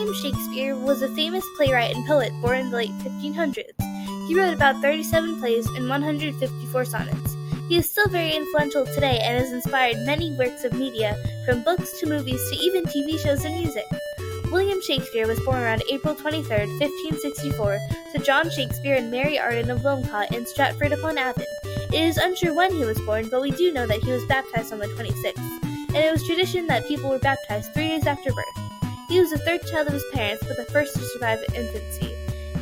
William Shakespeare was a famous playwright and poet born in the late 1500s. He wrote about 37 plays and 154 sonnets. He is still very influential today and has inspired many works of media, from books to movies to even TV shows and music. William Shakespeare was born around April 23, 1564, to John Shakespeare and Mary Arden of Wilmcote in Stratford-upon-Avon. It is unsure when he was born, but we do know that he was baptized on the 26th, and it was tradition that people were baptized 3 days after birth. He was the third child of his parents, but the first to survive infancy.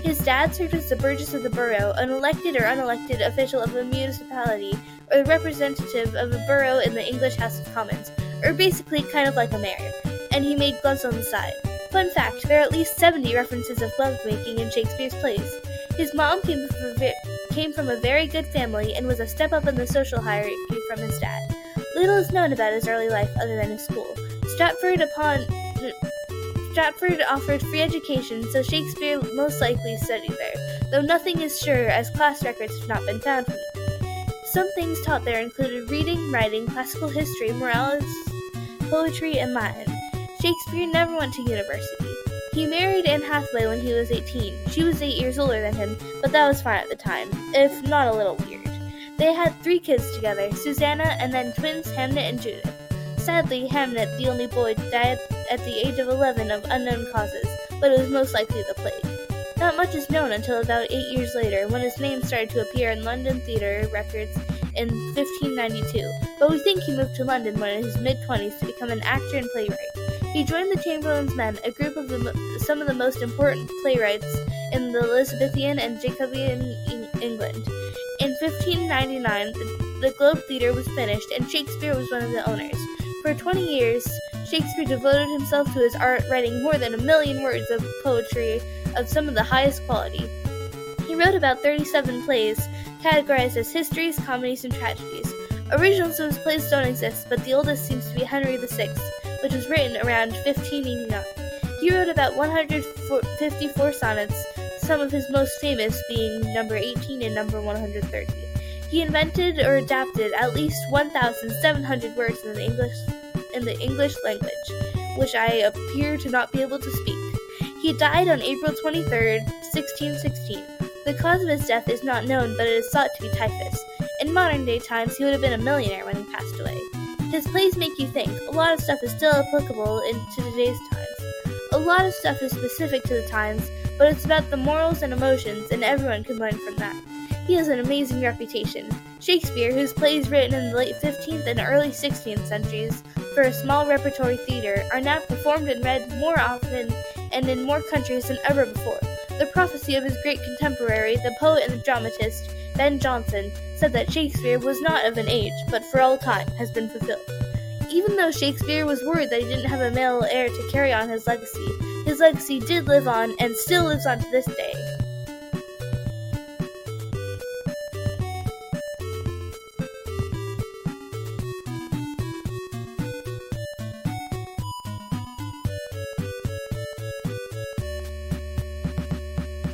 His dad served as the burgess of the borough, an elected or unelected official of a municipality, or the representative of a borough in the English House of Commons, or basically kind of like a mayor, and he made gloves on the side. Fun fact, there are at least 70 references of glove making in Shakespeare's plays. His mom came from a very good family and was a step up in the social hierarchy from his dad. Little is known about his early life other than his school. Stratford offered free education, so Shakespeare most likely studied there, though nothing is sure as class records have not been found from him. Some things taught there included reading, writing, classical history, morals, poetry, and Latin. Shakespeare never went to university. He married Anne Hathaway when he was 18. She was 8 years older than him, but that was fine at the time, if not a little weird. They had 3 kids together, Susanna, and then twins Hamnet and Judith. Sadly, Hamnet, the only boy, died at the age of 11 of unknown causes, but it was most likely the plague. Not much is known until about 8 years later, when his name started to appear in London theatre records in 1592, but we think he moved to London when in his mid-20s to become an actor and playwright. He joined the Chamberlain's Men, a group of some of the most important playwrights in the Elizabethan and Jacobean England. In 1599, the Globe Theatre was finished, and Shakespeare was one of the owners. For 20 years, Shakespeare devoted himself to his art, writing more than 1 million words of poetry of some of the highest quality. He wrote about 37 plays, categorized as histories, comedies, and tragedies. Originals of his plays don't exist, but the oldest seems to be Henry VI, which was written around 1589. He wrote about 154 sonnets, some of his most famous being number 18 and number 130. He invented or adapted at least 1,700 words in the English language, which I appear to not be able to speak. He died on April 23, 1616. The cause of his death is not known, but it is thought to be typhus. In modern-day times, he would have been a millionaire when he passed away. His plays make you think. A lot of stuff is still applicable to today's times. A lot of stuff is specific to the times, but it's about the morals and emotions, and everyone can learn from that. He has an amazing reputation. Shakespeare, whose plays written in the late 15th and early 16th centuries for a small repertory theater, are now performed and read more often and in more countries than ever before. The prophecy of his great contemporary, the poet and the dramatist, Ben Jonson, said that Shakespeare was not of an age, but for all time has been fulfilled. Even though Shakespeare was worried that he didn't have a male heir to carry on his legacy did live on and still lives on to this day.